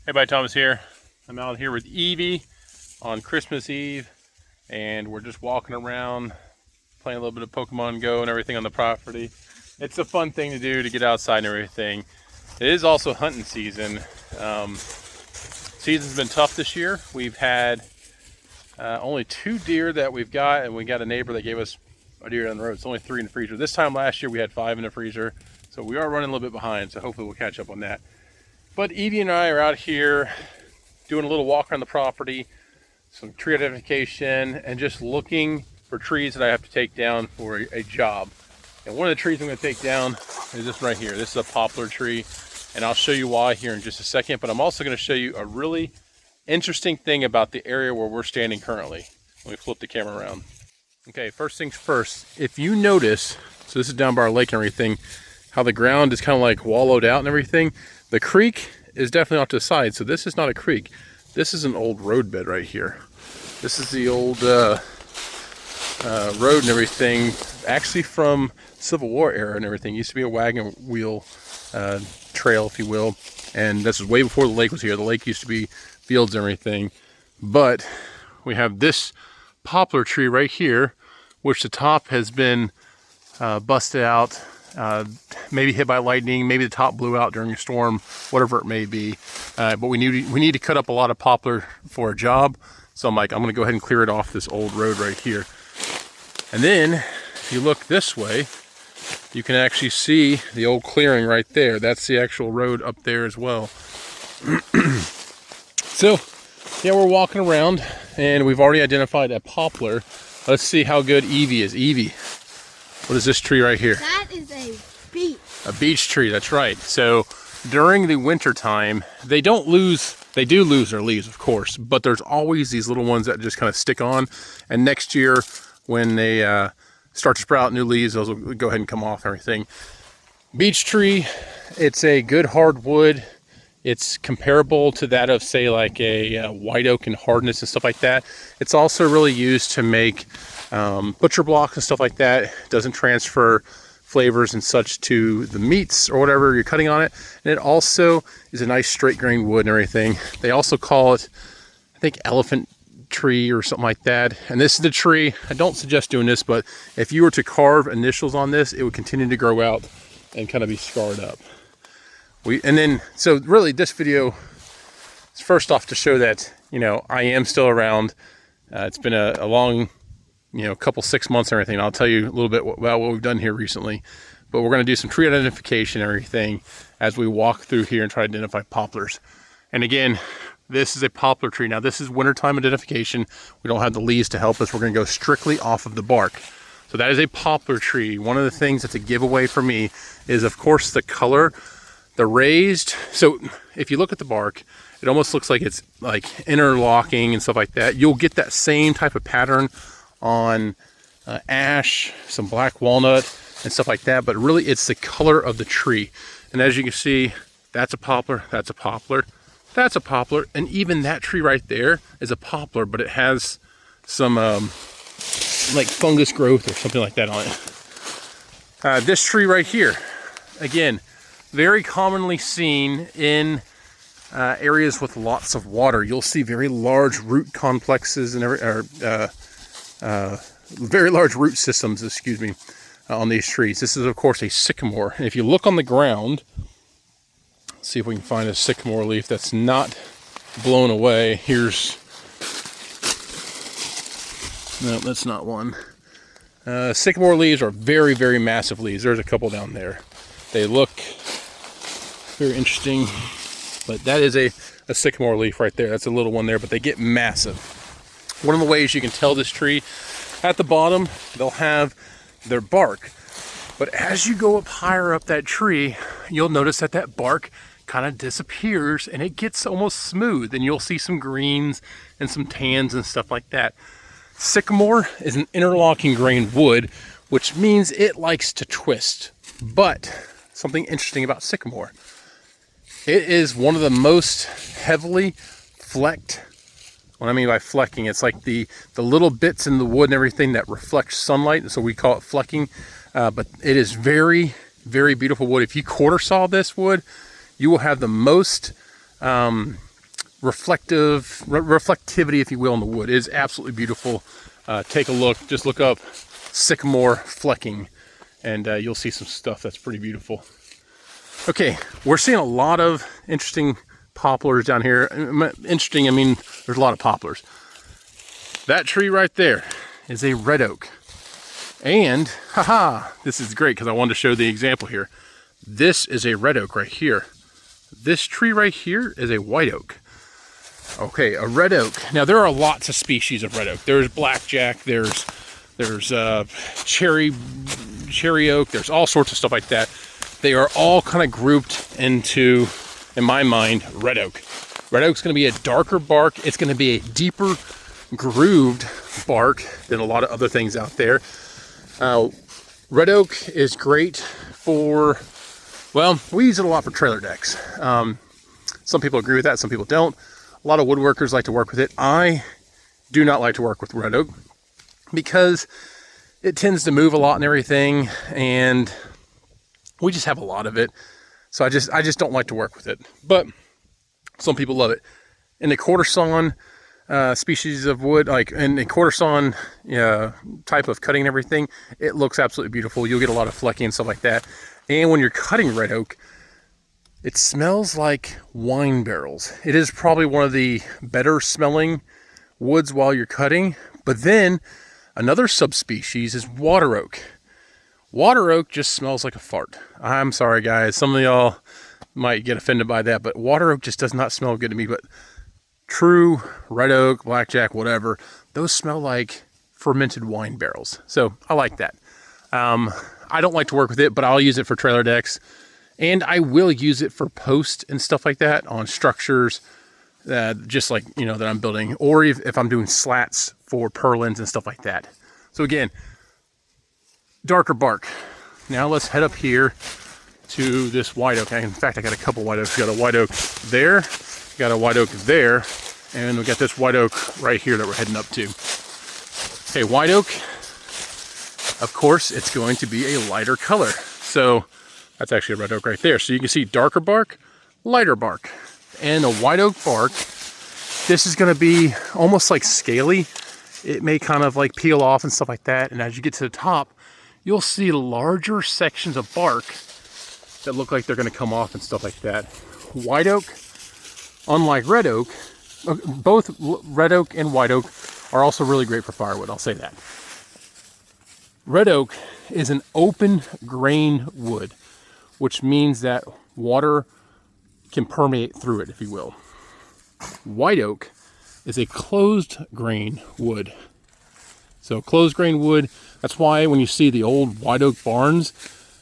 Hey, buddy, Thomas here. I'm out here with Evie on Christmas Eve, and we're just walking around, playing a little bit of Pokemon Go and everything on the property. It's a fun thing to do to get outside and everything. It is also hunting season. Season's been tough this year. We've had only 2 deer that we've got, and we got a neighbor that gave us a deer down the road. It's only 3 in the freezer. This time last year we had 5 in the freezer, so we are running a little bit behind, so hopefully we'll catch up on that. But Evie and I are out here doing a little walk around the property, some tree identification, and just looking for trees that I have to take down for a job. And one of the trees I'm going to take down is this right here. This is a poplar tree, and I'll show you why here in just a second. But I'm also going to show you a really interesting thing about the area where we're standing currently. Let me flip the camera around. Okay, first things first. If you notice, so this is down by our lake and everything, how the ground is kind of like wallowed out and everything. The creek is definitely off to the side, so this is not a creek. This is an old road bed right here. This is the old road and everything, actually from Civil War era and everything. It used to be a wagon wheel trail, if you will, and this was way before the lake was here. The lake used to be fields and everything, but we have this poplar tree right here, which the top has been busted out. Maybe hit by lightning, maybe the top blew out during a storm, whatever it may be. But we need to cut up a lot of poplar for a job. So I'm like, I'm gonna go ahead and clear it off this old road right here. And then if you look this way, you can actually see the old clearing right there. That's the actual road up there as well. So yeah, we're walking around and we've already identified a poplar. Let's see how good Evie is. Evie, what is this tree right here? That is a beech. A beech tree, that's right. So during the winter time, they do lose their leaves, of course, but there's always these little ones that just kind of stick on. And next year, when they start to sprout new leaves, those will go ahead and come off and everything. Beech tree, it's a good hardwood. It's comparable to that of, say, like a white oak in hardness and stuff like that. It's also really used to make butcher blocks and stuff like that. It doesn't transfer flavors and such to the meats or whatever you're cutting on it. And it also is a nice straight grain wood and everything. They also call it, I think, elephant tree or something like that. And this is the tree. I don't suggest doing this, but if you were to carve initials on this, it would continue to grow out and kind of be scarred up. So really this video is first off to show that, you know, I am still around. It's been a long, couple 6 months and everything. I'll tell you a little bit about what we've done here recently, but we're going to do some tree identification and everything as we walk through here and try to identify poplars. And again, this is a poplar tree. Now this is wintertime identification. We don't have the leaves to help us. We're going to go strictly off of the bark. So that is a poplar tree. One of the things that's a giveaway for me is, of course, the color, the raised. So if you look at the bark, it almost looks like it's like interlocking and stuff like that. You'll get that same type of pattern on ash, some black walnut and stuff like that, but really it's the color of the tree. And as you can see, that's a poplar, that's a poplar, that's a poplar, and even that tree right there is a poplar, but it has some like fungus growth or something like that on it. This tree right here, again, very commonly seen in areas with lots of water. You'll see very large root complexes and very large root systems, on these trees. This is, of course, a sycamore. And if you look on the ground, let's see if we can find a sycamore leaf that's not blown away. No, that's not one. Sycamore leaves are very, very massive leaves. There's a couple down there. They look very interesting, but that is a sycamore leaf right there. That's a little one there, but they get massive. One of the ways you can tell this tree, at the bottom, they'll have their bark. But as you go up higher up that tree, you'll notice that bark kind of disappears and it gets almost smooth, and you'll see some greens and some tans and stuff like that. Sycamore is an interlocking grain wood, which means it likes to twist. But something interesting about sycamore, it is one of the most heavily flecked. What I mean by flecking, it's like the little bits in the wood and everything that reflect sunlight, so we call it flecking. But it is very, very beautiful wood. If you quarter saw this wood, you will have the most reflectivity, if you will, in the wood. It is absolutely beautiful. Take a look, just look up sycamore flecking, and you'll see some stuff that's pretty beautiful. Okay, we're seeing a lot of interesting poplars down here. Interesting, I mean, there's a lot of poplars. That tree right there is a red oak. And, haha, this is great because I wanted to show the example here. This is a red oak right here. This tree right here is a white oak. Okay, a red oak. Now, there are lots of species of red oak. There's blackjack, there's cherry oak, there's all sorts of stuff like that. They are all kind of grouped into, in my mind, red oak. Red oak's going to be a darker bark. It's going to be a deeper grooved bark than a lot of other things out there. Red oak is great for, well, we use it a lot for trailer decks. Some people agree with that, some people don't. A lot of woodworkers like to work with it. I do not like to work with red oak because it tends to move a lot and everything, and we just have a lot of it. So I just don't like to work with it. But some people love it. In the quarter sawn species of wood, like in the quarter sawn type of cutting and everything, it looks absolutely beautiful. You'll get a lot of flecking and stuff like that. And when you're cutting red oak, it smells like wine barrels. It is probably one of the better smelling woods while you're cutting. But then another subspecies is water oak. Water oak just smells like a fart. I'm sorry, guys. Some of y'all might get offended by that, but water oak just does not smell good to me. But true red oak, blackjack, whatever, those smell like fermented wine barrels. So I like that. I don't like to work with it, but I'll use it for trailer decks. And I will use it for post and stuff like that on structures, just like, you know, that I'm building, or if I'm doing slats for purlins and stuff like that. So again, darker bark. Now let's head up here to this white oak. In fact, I got a couple white oaks. We got a white oak there, got a white oak there, and we got this white oak right here that we're heading up to. Okay, white oak, of course, it's going to be a lighter color. So that's actually a red oak right there. So you can see darker bark, lighter bark. And a white oak bark, this is going to be almost like scaly. It may kind of like peel off and stuff like that. And as you get to the top, you'll see larger sections of bark that look like they're going to come off and stuff like that. White oak, unlike red oak, both red oak and white oak are also really great for firewood. I'll say that. Red oak is an open grain wood, which means that water can permeate through it, if you will. White oak is a closed grain wood. So closed grain wood, that's why when you see the old white oak barns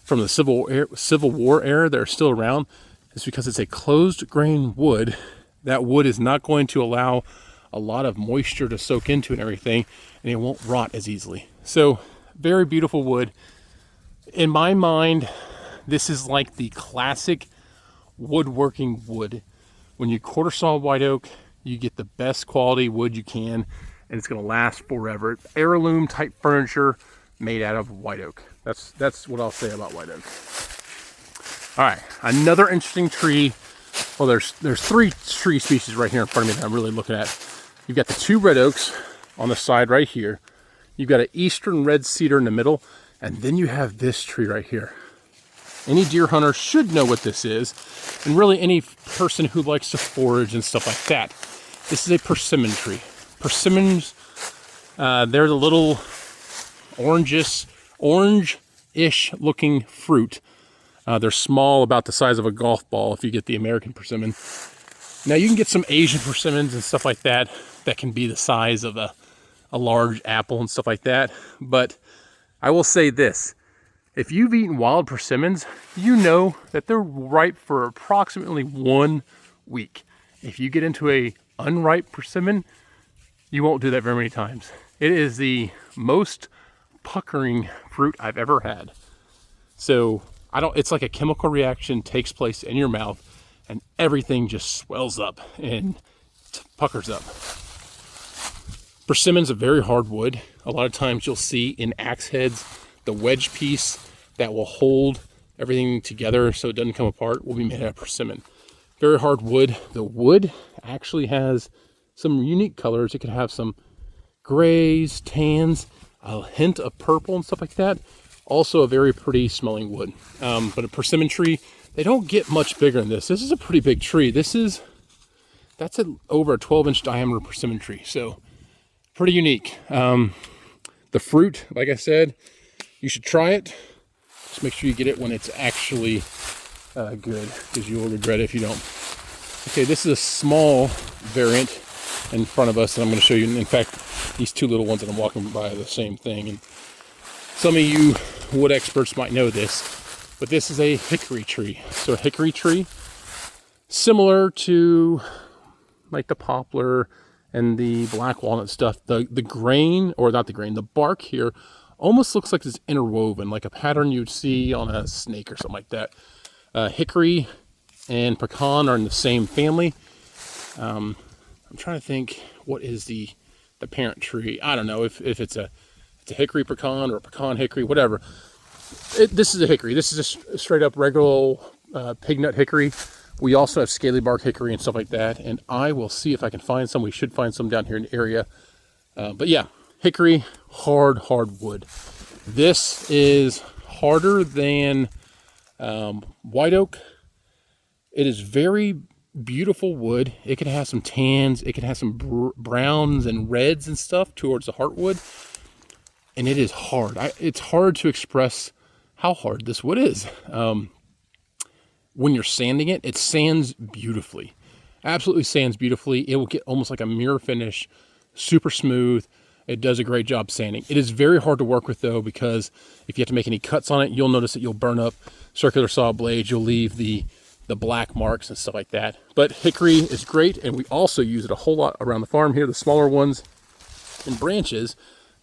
from the Civil War era that are still around, it's because it's a closed grain wood. That wood is not going to allow a lot of moisture to soak into and everything, and it won't rot as easily. So very beautiful wood. In my mind, this is like the classic woodworking wood. When you quarter saw white oak, you get the best quality wood you can, and it's going to last forever. Heirloom type furniture made out of white oak. That's what I'll say about white oak. All right, another interesting tree. Well, there's three tree species right here in front of me that I'm really looking at. You've got the two red oaks on the side right here. You've got an eastern red cedar in the middle, and then you have this tree right here. Any deer hunter should know what this is, and really any person who likes to forage and stuff like that. This is a persimmon tree. Persimmons, they're the little orange-ish looking fruit. They're small, about the size of a golf ball if you get the American persimmon. Now you can get some Asian persimmons and stuff like that that can be the size of a large apple and stuff like that. But I will say this. If you've eaten wild persimmons, you know that they're ripe for approximately 1 week. If you get into a unripe persimmon, you won't do that very many times. It is the most puckering fruit I've ever had. So it's like a chemical reaction takes place in your mouth, and everything just swells up and puckers up. Persimmon's a very hard wood. A lot of times you'll see in axe heads, the wedge piece that will hold everything together so it doesn't come apart will be made out of persimmon. very hard wood. The wood actually has some unique colors. It could have some grays, tans, a hint of purple and stuff like that. Also a very pretty smelling wood. But a persimmon tree, they don't get much bigger than this. This is a pretty big tree. That's over a 12-inch diameter persimmon tree. So pretty unique. The fruit, like I said, you should try it. Just make sure you get it when it's actually good, because you will regret it if you don't. Okay, this is a small variant in front of us that I'm going to show you. In fact, these two little ones that I'm walking by are the same thing. And some of you wood experts might know this, but this is a hickory tree. So a hickory tree, similar to like the poplar and the black walnut stuff, the grain, or not the grain, the bark here almost looks like it's interwoven, like a pattern you'd see on a snake or something like that. Hickory and pecan are in the same family. I'm trying to think, what is the parent tree? I don't know if it's a hickory pecan or a pecan hickory, whatever. This is a hickory. This is a straight up regular pig nut hickory. We also have scaly bark hickory and stuff like that, and I will see if I can find some. We should find some down here in the area. But yeah, hickory, hard wood. This is harder than white oak. It is very beautiful wood. It can have some tans. It can have some browns and reds and stuff towards the heartwood. And it is hard. It's hard to express how hard this wood is. When you're sanding it, it sands beautifully. Absolutely sands beautifully. It will get almost like a mirror finish, super smooth. It does a great job sanding. It is very hard to work with though, because if you have to make any cuts on it, you'll notice that you'll burn up circular saw blades. You'll leave the black marks and stuff like that. But hickory is great, and we also use it a whole lot around the farm here, the smaller ones and branches,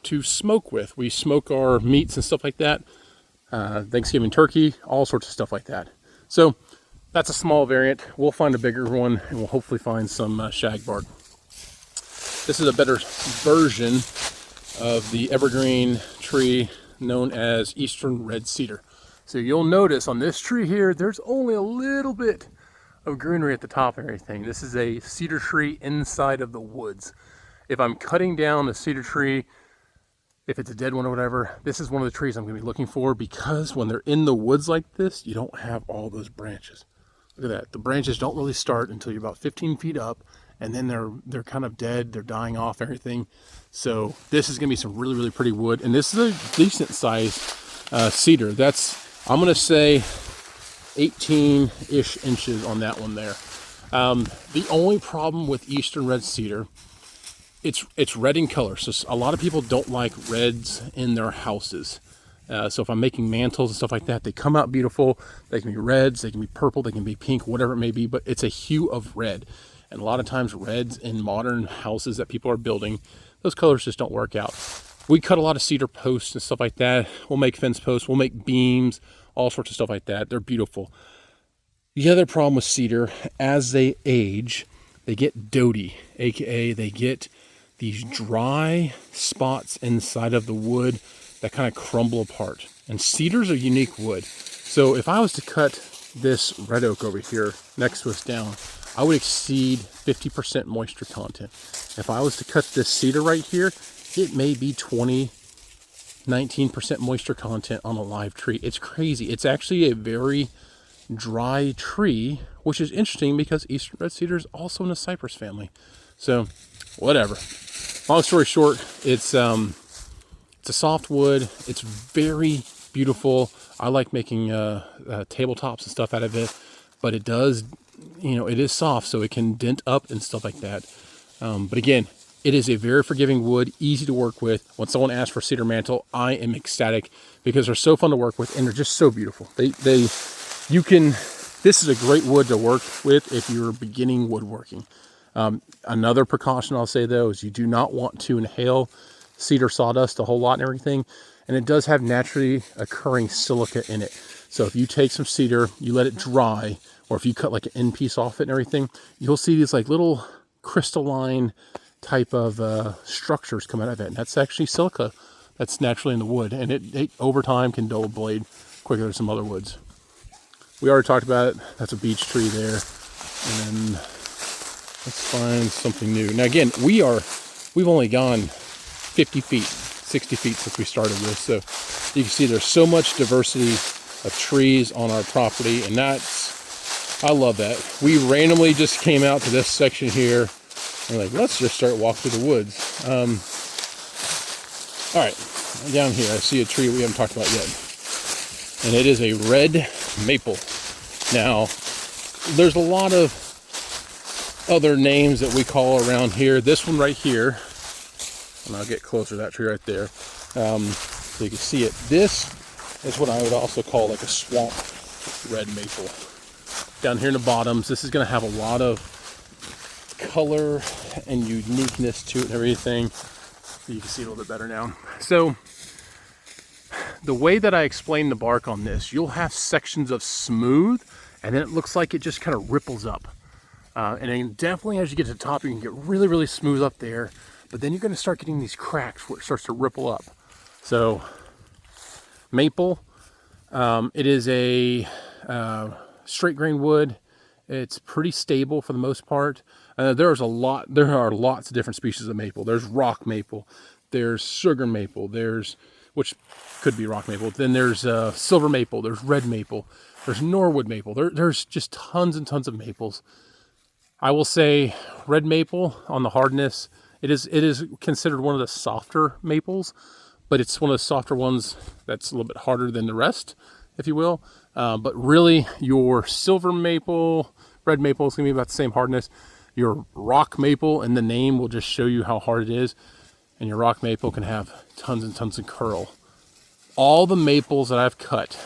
to smoke with. We smoke our meats and stuff like that. Thanksgiving turkey, all sorts of stuff like that. So that's a small variant. We'll find a bigger one, and we'll hopefully find some shagbark. This is a better version of the evergreen tree known as eastern red cedar. So you'll notice on this tree here, there's only a little bit of greenery at the top and everything. This is a cedar tree inside of the woods. If I'm cutting down a cedar tree, if it's a dead one or whatever, this is one of the trees I'm going to be looking for, because when they're in the woods like this, you don't have all those branches. Look at that. The branches don't really start until you're about 15 feet up, and then they're kind of dead. They're dying off everything. So this is going to be some really pretty wood, and this is a decent size cedar. I'm going to say 18-ish inches on that one there. The only problem with eastern red cedar, it's red in color. So a lot of people don't like reds in their houses. So if I'm making mantles and stuff like that, they come out beautiful. They can be reds, they can be purple, they can be pink, whatever it may be, but it's a hue of red. And a lot of times reds in modern houses that people are building, those colors just don't work out. We cut a lot of cedar posts and stuff like that. We'll make fence posts, we'll make beams, all sorts of stuff like that. They're beautiful. The other problem with cedar, as they age, they get doty, aka they get these dry spots inside of the wood that kind of crumble apart. And cedar's a unique wood. So if I was to cut this red oak over here next to us down, I would exceed 50% moisture content. If I was to cut this cedar right here, it may be 19% moisture content on a live tree. It's crazy. It's actually a very dry tree, which is interesting because eastern red cedar is also in the cypress family. So whatever. Long story short, it's a soft wood. It's very beautiful. I like making tabletops and stuff out of it, but it does, it is soft, so it can dent up and stuff like that. But again, it is a very forgiving wood, easy to work with. When someone asks for cedar mantle, I am ecstatic because they're so fun to work with and they're just so beautiful. This is a great wood to work with if you're beginning woodworking. Another precaution I'll say though is you do not want to inhale cedar sawdust a whole lot and everything. And it does have naturally occurring silica in it. So if you take some cedar, you let it dry, or if you cut like an end piece off it and everything, you'll see these like little crystalline type of structures come out of it. And that's actually silica that's naturally in the wood. And it over time can dull a blade quicker than some other woods. We already talked about it. That's a beech tree there. And then let's find something new. Now again, we've only gone 50 feet, 60 feet since we started this. So you can see there's so much diversity of trees on our property, and I love that. We randomly just came out to this section here. We're like, let's just start walking through the woods. All right, down here I see a tree we haven't talked about yet, and it is a red maple. Now, there's a lot of other names that we call around here. This one right here, and I'll get closer to that tree right there, so you can see it. This is what I would also call like a swamp red maple. Down here in the bottoms, this is going to have a lot of color and uniqueness to it and everything. So you can see it a little bit better now. So the way that I explain the bark on this, you'll have sections of smooth, and then it looks like it just kind of ripples up. And then definitely as you get to the top, you can get really, really smooth up there, but then you're going to start getting these cracks where it starts to ripple up. So maple, it is a straight grain wood. It's pretty stable for the most part. There are lots of different species of maple. There's rock maple, there's sugar maple, which could be rock maple. Then there's silver maple, there's red maple, there's Norwood maple. There's just tons and tons of maples. I will say red maple on the hardness, it is considered one of the softer maples, but it's one of the softer ones that's a little bit harder than the rest, if you will. But really, your silver maple, red maple is going to be about the same hardness. Your rock maple, and the name will just show you how hard it is. And your rock maple can have tons and tons of curl. All the maples that I've cut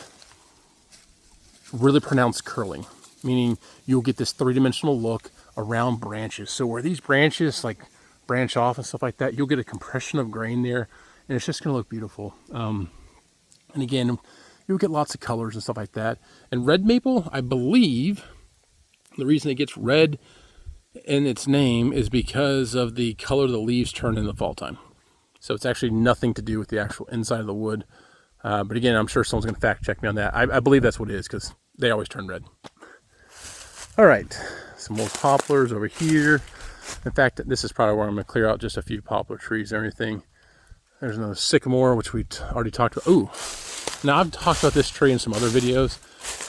really pronounce curling, meaning you'll get this three-dimensional look around branches. So where these branches like branch off and stuff like that, you'll get a compression of grain there, and it's just going to look beautiful. And again, you'll get lots of colors and stuff like that. And red maple, I believe, the reason it gets red in its name is because of the color the leaves turn in the fall time. So it's actually nothing to do with the actual inside of the wood. But again, I'm sure someone's going to fact check me on that. I believe that's what it is, because they always turn red. All right, some more poplars over here. In fact, this is probably where I'm going to clear out just a few poplar trees and everything. There's another sycamore, which we already talked about. Ooh, now I've talked about this tree in some other videos,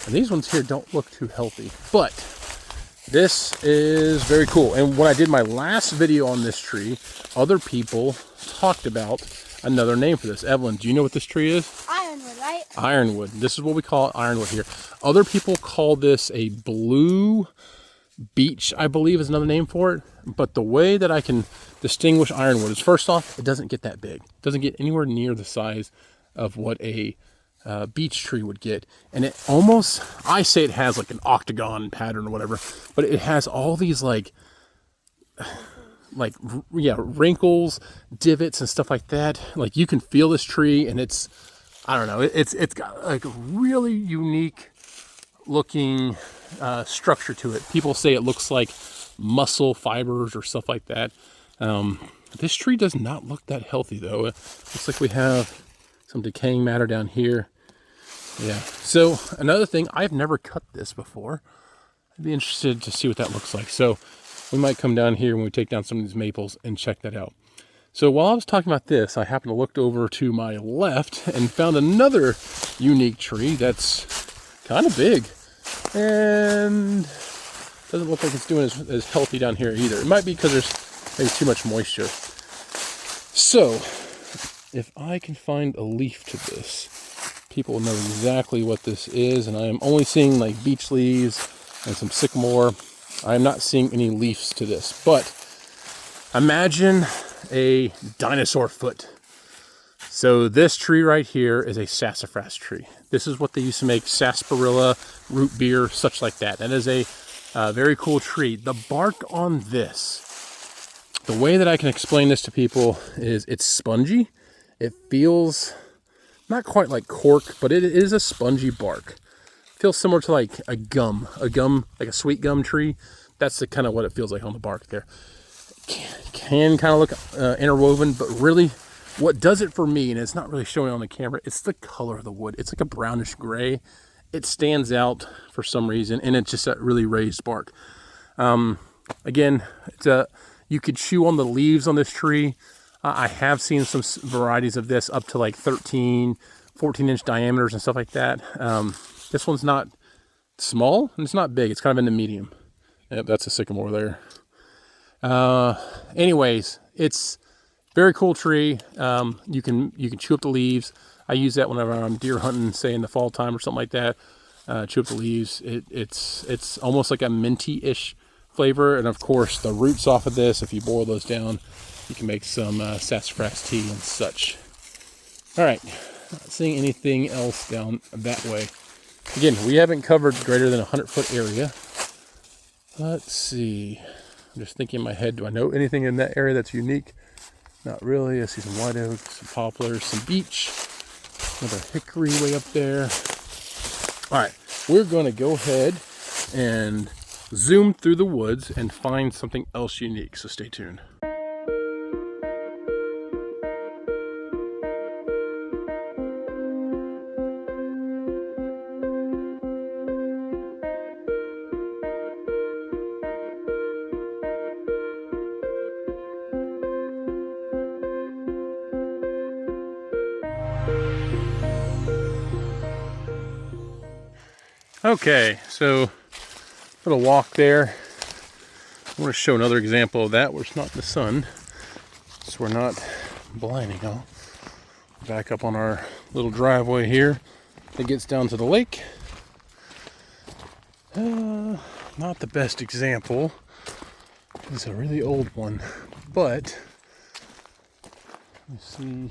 and these ones here don't look too healthy, but this is very cool. And when I did my last video on this tree, other people talked about another name for this. Evelyn, do you know what this tree is? Ironwood, right? Ironwood. This is what we call it, ironwood here. Other people call this a blue beech, I believe is another name for it. But the way that I can distinguish ironwood is, first off, it doesn't get that big. It doesn't get anywhere near the size of what a beech tree would get. And it almost, I say it has like an octagon pattern or whatever, but it has all these wrinkles, divots and stuff like that. Like you can feel this tree, and it's, I don't know, it's got like a really unique looking structure to it. People say it looks like muscle fibers or stuff like that. This tree does not look that healthy though. It looks like we have some decaying matter down here. Yeah. So another thing, I've never cut this before. I'd be interested to see what that looks like. So we might come down here when we take down some of these maples and check that out. So while I was talking about this, I happened to look over to my left and found another unique tree that's kind of big and doesn't look like it's doing as healthy down here either. It might be because there's maybe too much moisture. So if I can find a leaf to this, people will know exactly what this is. And I am only seeing like beech leaves and some sycamore. I am not seeing any leaves to this, but imagine a dinosaur foot. So this tree right here is a sassafras tree. This is what they used to make sarsaparilla, root beer, such like that. That is a very cool tree. The bark on this, the way that I can explain this to people is it's spongy. It feels not quite like cork, but it is a spongy bark. It feels similar to like a gum, like a sweet gum tree. That's the kind of what it feels like on the bark there. Can kind of look interwoven, but really what does it for me, and it's not really showing on the camera, it's the color of the wood. It's like a brownish gray. It stands out for some reason, and it's just that really raised bark. Again, you could chew on the leaves on this tree. I have seen some varieties of this up to like 13, 14-inch diameters and stuff like that. This one's not small and it's not big. It's kind of in the medium. Yep, that's a sycamore there. Anyways, it's very cool tree. You can chew up the leaves. I use that whenever I'm deer hunting, say in the fall time or something like that. Chew up the leaves. It's almost like a minty-ish flavor, and of course the roots off of this, if you boil those down, you can make some sassafras tea and such. All right, not seeing anything else down that way. Again, we haven't covered greater than 100-foot area. Let's see. I'm just thinking in my head, do I know anything in that area that's unique? Not really. I see some white oak, some poplars, some beech, another hickory way up there. All right, we're going to go ahead and zoom through the woods and find something else unique, so stay tuned. Okay, so little walk there. I want to show another example of that where it's not in the sun, so we're not blinding y'all. Back up on our little driveway here that gets down to the lake. Not the best example. It's a really old one, but let's see.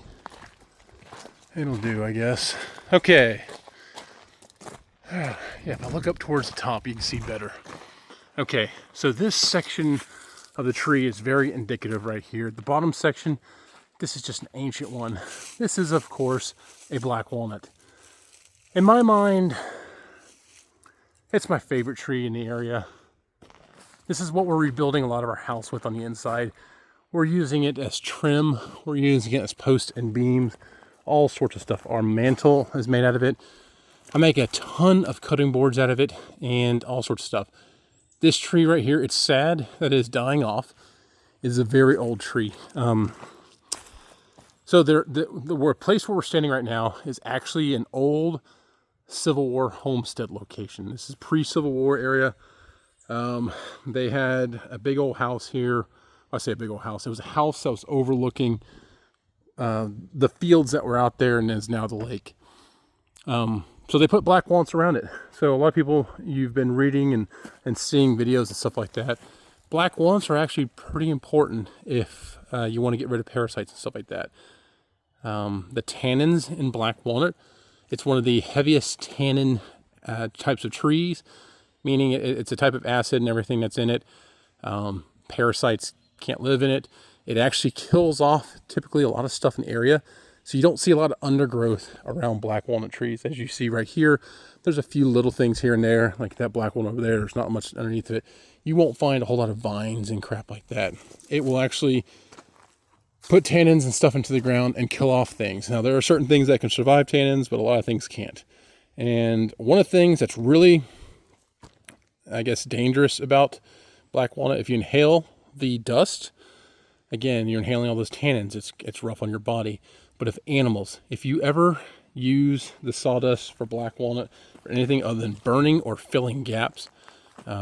It'll do, I guess. Okay. Yeah, if I look up towards the top, you can see better. Okay, so this section of the tree is very indicative right here. The bottom section, this is just an ancient one. This is, of course, a black walnut. In my mind, it's my favorite tree in the area. This is what we're rebuilding a lot of our house with on the inside. We're using it as trim. We're using it as posts and beams. All sorts of stuff. Our mantle is made out of it. I make a ton of cutting boards out of it and all sorts of stuff. This tree right here, it's sad that it is dying off. It's a very old tree. So the place where we're standing right now is actually an old Civil War homestead location. This is pre-Civil War area. They had a big old house here. I say a big old house. It was a house that was overlooking the fields that were out there and is now the lake. So they put black walnuts around it. So a lot of people, you've been reading and seeing videos and stuff like that. Black walnuts are actually pretty important if you want to get rid of parasites and stuff like that. The tannins in black walnut, it's one of the heaviest tannin types of trees, meaning it's a type of acid and everything that's in it. Parasites can't live in it. It actually kills off typically a lot of stuff in the area. So you don't see a lot of undergrowth around black walnut trees. As you see right here, there's a few little things here and there, like that black one over there. There's not much underneath it. You won't find a whole lot of vines and crap like that. It will actually put tannins and stuff into the ground and kill off things. Now, there are certain things that can survive tannins, but a lot of things can't. And one of the things that's really, I guess, dangerous about black walnut, if you inhale the dust, again, you're inhaling all those tannins. It's rough on your body. But if you ever use the sawdust for black walnut for anything other than burning or filling gaps,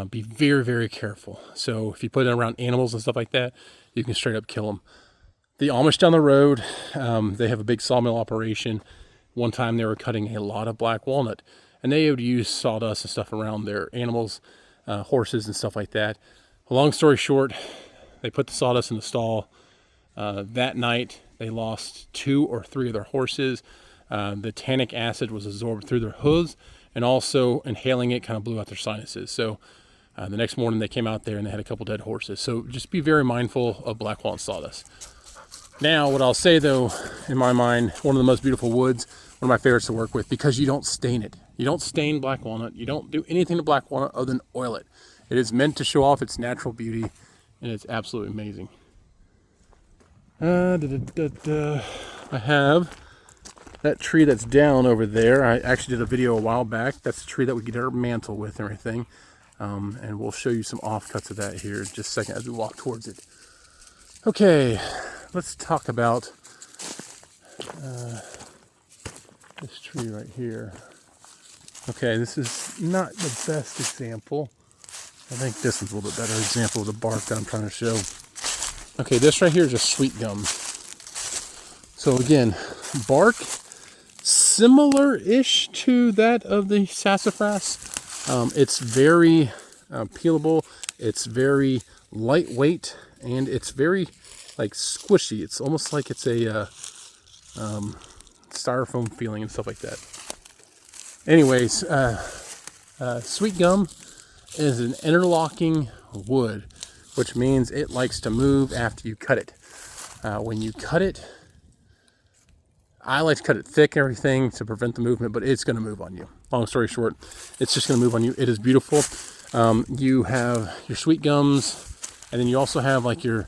be very, very careful. So if you put it around animals and stuff like that, you can straight up kill them. The Amish down the road, they have a big sawmill operation. One time they were cutting a lot of black walnut, and they would use sawdust and stuff around their animals, horses and stuff like that. Long story short, they put the sawdust in the stall. That night, they lost 2 or 3 of their horses. The tannic acid was absorbed through their hooves, and also inhaling it kind of blew out their sinuses. So the next morning they came out there and they had a couple dead horses. So just be very mindful of black walnut sawdust. Now, what I'll say though, in my mind, one of the most beautiful woods, one of my favorites to work with, because you don't stain it. You don't stain black walnut. You don't do anything to black walnut other than oil it. It is meant to show off its natural beauty, and it's absolutely amazing. I have that tree that's down over there. I actually did a video a while back. That's the tree that we get our mantle with and everything. And we'll show you some offcuts of that here in just a second as we walk towards it. Okay, let's talk about this tree right here. Okay, this is not the best example. I think this one's a little bit better example of the bark that I'm trying to show. Okay, this right here is just sweet gum. So again, bark similar-ish to that of the sassafras. It's very peelable. It's very lightweight, and it's very like squishy. It's almost like it's a styrofoam feeling and stuff like that. Anyways, sweet gum is an interlocking wood, which means it likes to move after you cut it. When you cut it, I like to cut it thick and everything to prevent the movement, but it's going to move on you. Long story short, it's just going to move on you. It is beautiful. You have your sweet gums, and then you also have like some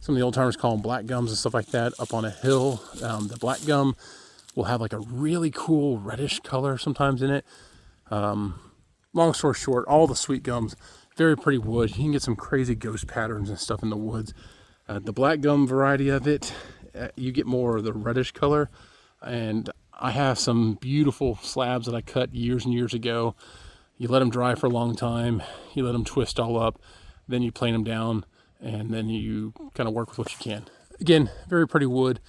of the old timers call them black gums and stuff like that up on a hill. The black gum will have like a really cool reddish color sometimes in it. Long story short, all the sweet gums, very pretty wood. You can get some crazy ghost patterns and stuff in the woods. The black gum variety of it, you get more of the reddish color. And I have some beautiful slabs that I cut years and years ago. You let them dry for a long time. You let them twist all up. Then you plane them down, and then you kind of work with what you can. Again, very pretty wood.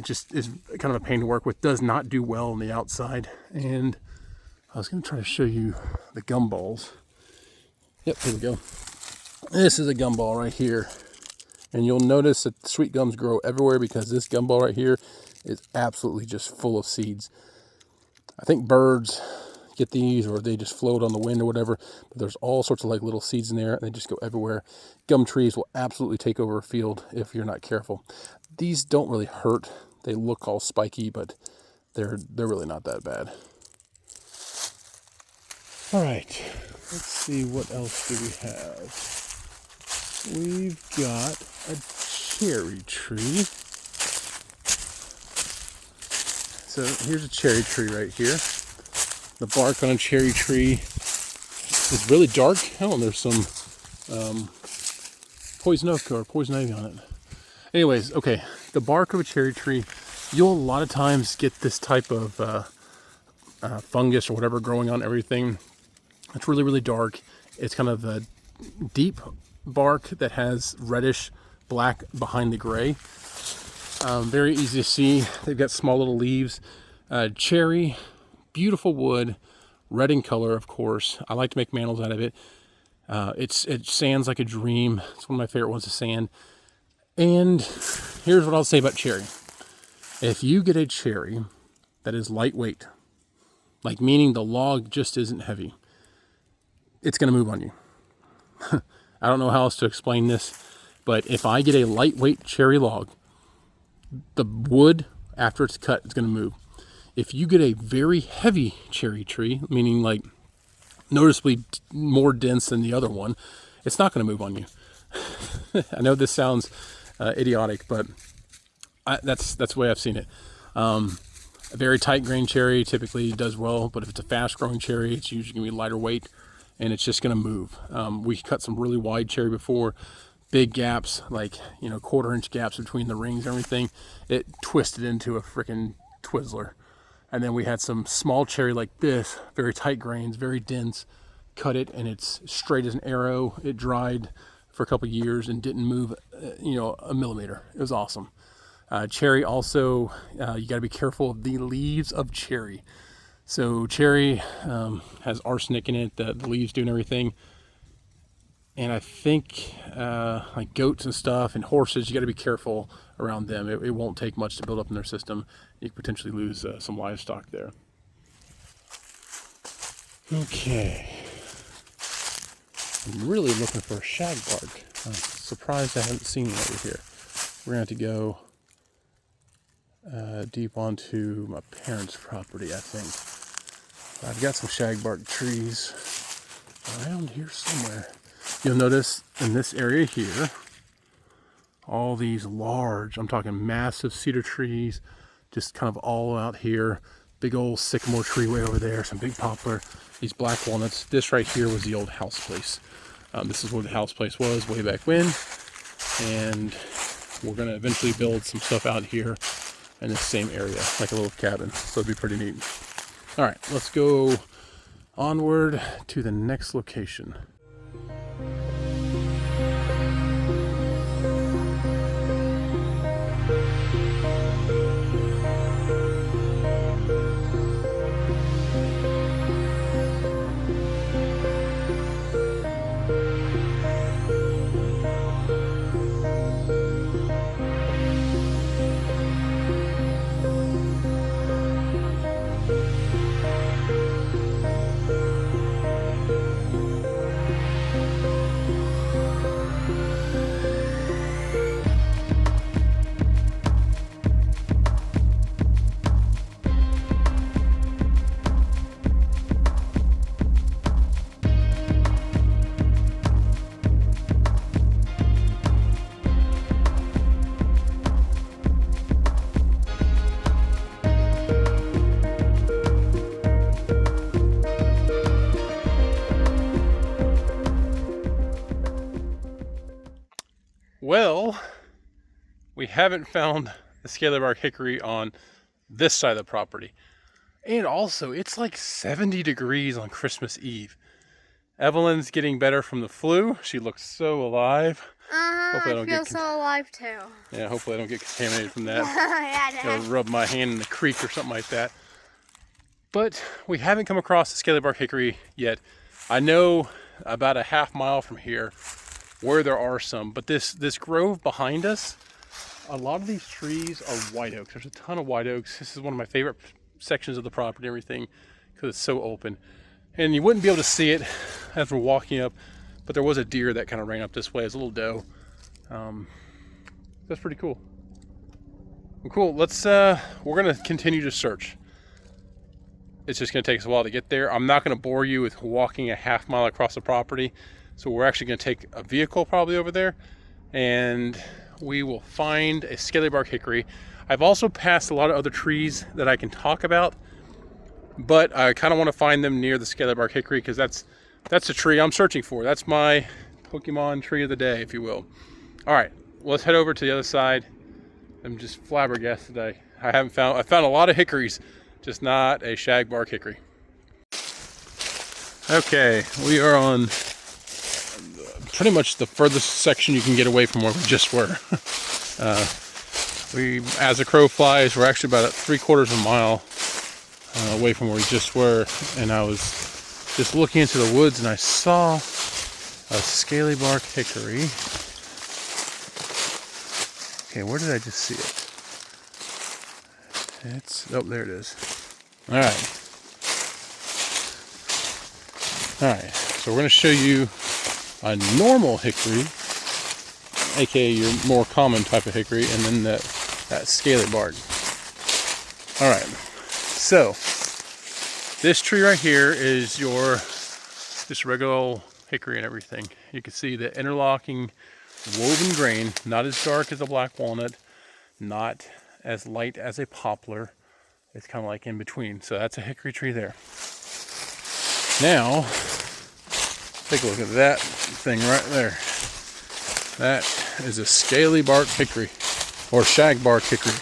Just is kind of a pain to work with. Does not do well on the outside. And I was going to try to show you the gumballs. Yep, here we go. This is a gumball right here. And you'll notice that the sweet gums grow everywhere because this gumball right here is absolutely just full of seeds. I think birds get these, or they just float on the wind or whatever, but there's all sorts of like little seeds in there, and they just go everywhere. Gum trees will absolutely take over a field if you're not careful. These don't really hurt. They look all spiky, but they're really not that bad. All right, let's see, what else do we have? We've got a cherry tree. So here's a cherry tree right here. The bark on a cherry tree is really dark. Oh, there's some poison oak or poison ivy on it. Anyways, okay, the bark of a cherry tree, you'll a lot of times get this type of fungus or whatever growing on everything. It's really, really dark. It's kind of a deep bark that has reddish black behind the gray. Very easy to see. They've got small little leaves. Cherry, beautiful wood, red in color, of course. I like to make mantles out of it. It sands like a dream. It's one of my favorite ones to sand. And here's what I'll say about cherry. If you get a cherry that is lightweight, like meaning the log just isn't heavy, it's going to move on you. I don't know how else to explain this, but if I get a lightweight cherry log, the wood, after it's cut, is going to move. If you get a very heavy cherry tree, meaning like noticeably more dense than the other one, it's not going to move on you. I know this sounds idiotic, but that's the way I've seen it. A very tight grain cherry typically does well, but if it's a fast growing cherry, it's usually going to be lighter weight, and it's just going to move. We cut some really wide cherry before. Big gaps, like, 1/4 inch gaps between the rings and everything. It twisted into a freaking Twizzler. And then we had some small cherry like this, very tight grains, very dense. Cut it, and it's straight as an arrow. It dried for a couple years and didn't move, a millimeter. It was awesome. Cherry also, you got to be careful of the leaves of cherry. So cherry has arsenic in it, the leaves do and everything. And I think like goats and stuff and horses, you got to be careful around them. It won't take much to build up in their system. You could potentially lose some livestock there. Okay. I'm really looking for a shagbark. I'm surprised I haven't seen it over here. We're going to have to go deep onto my parents' property, I think. I've got some shagbark trees around here somewhere. You'll notice in this area here, all these large, I'm talking massive cedar trees, just kind of all out here. big old sycamore tree way over there, some big poplar, these black walnuts. This right here was the old house place. This is where the house place was way back when. And we're going to eventually build some stuff out here in the same area, like a little cabin. So it'd be pretty neat. All right, let's go onward to the next location. Well, we haven't found the scaly bark hickory on this side of the property. And also, it's like 70 degrees on Christmas Eve. Evelyn's getting better from the flu. She looks so alive. I feel so alive too. Yeah, hopefully I don't get contaminated from that. Yeah, Or rub my hand in the creek or something like that. But we haven't come across the scaly bark hickory yet. I know about a half mile from here where there are some, but this grove behind us, a lot of these trees are white oaks. There's a ton of white oaks. This is one of my favorite sections of the property and everything because it's so open. And you wouldn't be able to see it as we're walking up, but there was a deer that kind of ran up this way as a little doe. That's pretty cool. Well, cool. We're gonna continue to search. It's just gonna take us a while to get there. I'm not gonna bore you with walking a half mile across the property. So we're actually gonna take a vehicle probably over there and we will find a scaly bark hickory. I've also passed a lot of other trees that I can talk about, but I kind of want to find them near the scaly bark hickory because that's the tree I'm searching for. That's my Pokemon tree of the day, if you will. All right, let's head over to the other side. I'm just flabbergasted. I found a lot of hickories, just not a shagbark hickory. Okay, we are on pretty much the furthest section you can get away from where we just were. As a crow flies, we're actually about 3/4 of a mile away from where we just were, and I was just looking into the woods and I saw a scaly bark hickory. Okay, where did I just see it? Oh, there it is. All right, so we're going to show you a normal hickory, aka your more common type of hickory, and then that scaly bark. All right, so this tree right here is your just regular old hickory and everything. You can see the interlocking woven grain, not as dark as a black walnut, not as light as a poplar. It's kind of like in between. So that's a hickory tree there. Now, take a look at that thing right there. That is a scaly bark hickory, or shagbark hickory.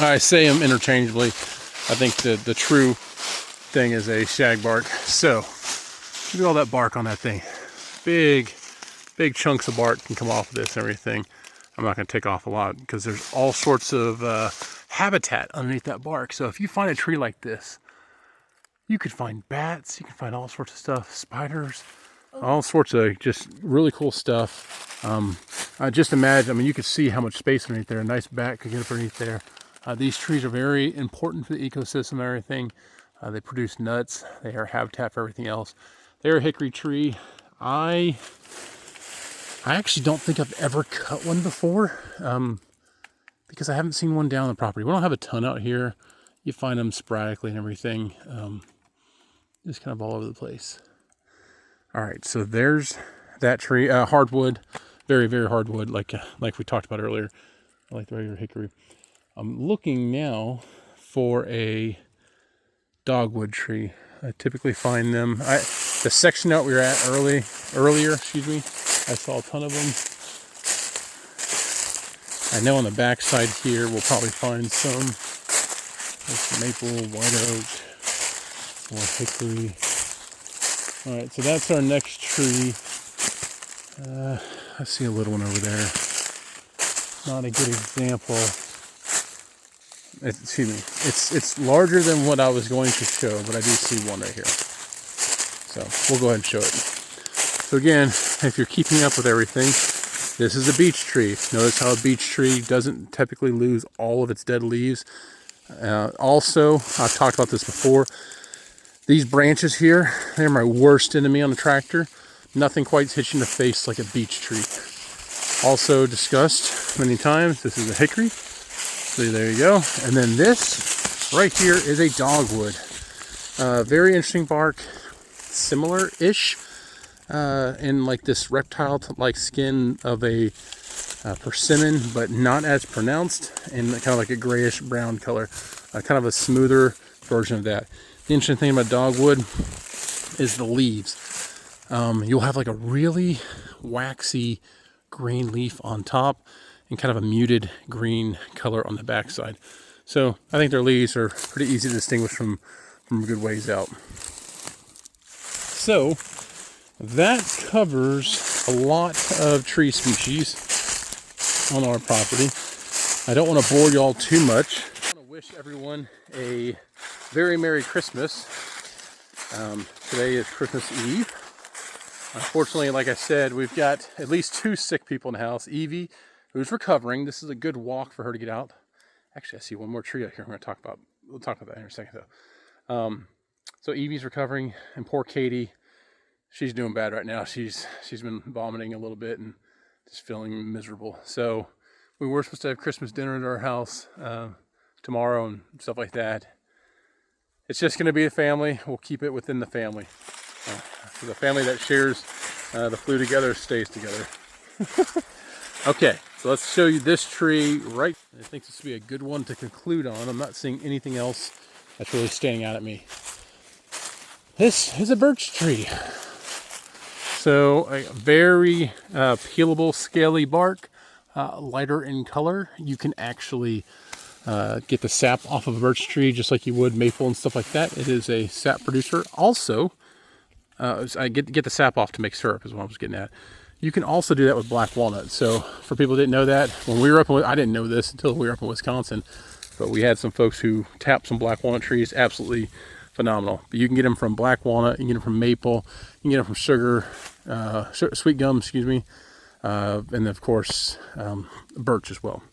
I say them interchangeably. I think the true thing is a shagbark. So, look at all that bark on that thing. Big chunks of bark can come off of this and everything. I'm not going to take off a lot because there's all sorts of habitat underneath that bark. So if you find a tree like this, you could find bats, you can find all sorts of stuff, spiders, all sorts of just really cool stuff. Just imagine, I mean, you could see how much space underneath there. A nice bat could get up underneath there. These trees are very important for the ecosystem and everything. They produce nuts. They are habitat for everything else. They're a hickory tree. I actually don't think I've ever cut one before because I haven't seen one down the property. We don't have a ton out here. You find them sporadically and everything. Just kind of all over the place. All right, so there's that tree. Hardwood, very, very hardwood, like we talked about earlier. I like the regular hickory. I'm looking now for a dogwood tree. I typically find them. The section that we were at earlier, excuse me, I saw a ton of them. I know on the back side here we'll probably find some. There's maple, white oak, or hickory. All right, so that's our next tree. I see a little one over there. Not a good example. Excuse me. It's larger than what I was going to show, but I do see one right here. So we'll go ahead and show it. So again, if you're keeping up with everything, this is a beech tree. Notice how a beech tree doesn't typically lose all of its dead leaves. Also, I've talked about this before. These branches here, they're my worst enemy on the tractor. Nothing quite hits you in the face like a beech tree. Also discussed many times, this is a hickory. So there you go. And then this right here is a dogwood. Very interesting bark, similar-ish in like this reptile-like skin of a persimmon, but not as pronounced, and kind of like a grayish brown color. Kind of a smoother version of that. The interesting thing about dogwood is the leaves. You'll have like a really waxy green leaf on top and kind of a muted green color on the backside. So I think their leaves are pretty easy to distinguish from a good ways out. So that covers a lot of tree species on our property. I don't want to bore y'all too much. I want to wish everyone a very Merry Christmas. Today is Christmas Eve. Unfortunately, like I said, we've got at least 2 sick people in the house. Evie, who's recovering. This is a good walk for her to get out. Actually, I see one more tree out here. We'll talk about that in a second, though. So Evie's recovering, and poor Katie, she's doing bad right now. She's been vomiting a little bit and just feeling miserable. So we were supposed to have Christmas dinner at our house tomorrow and stuff like that. It's just going to be a family. We'll keep it within the family. So the family that shares the flu together stays together. Okay, so let's show you this tree right. I think this will be a good one to conclude on. I'm not seeing anything else that's really standing out at me. This is a birch tree. So a very peelable, scaly bark, lighter in color. You can actually get the sap off of a birch tree just like you would maple and stuff like that. It is a sap producer. Also, I get the sap off to make syrup is what I was getting at. You can also do that with black walnut. So for people who didn't know that, when we were up in, I didn't know this until we were up in Wisconsin, but we had some folks who tapped some black walnut trees. Absolutely phenomenal. But you can get them from black walnut, you can get them from maple, you can get them from sugar, sweet gum, excuse me, and then of course birch as well.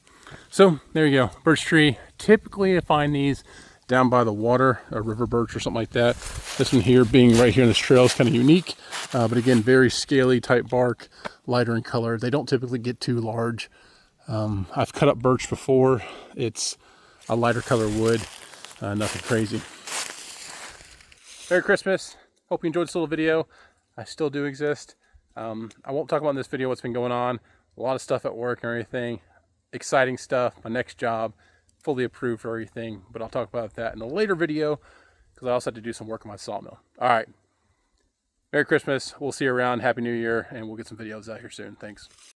So there you go, birch tree. Typically I find these down by the water, a river birch or something like that. This one here being right here in this trail is kind of unique, but again, very scaly type bark, lighter in color. They don't typically get too large. I've cut up birch before. It's a lighter color wood, nothing crazy. Merry Christmas. Hope you enjoyed this little video. I still do exist. I won't talk about in this video what's been going on. A lot of stuff at work and everything. Exciting stuff. My next job. Fully approved for everything. But I'll talk about that in a later video because I also had to do some work on my sawmill. All right. Merry Christmas. We'll see you around. Happy New Year. And we'll get some videos out here soon. Thanks.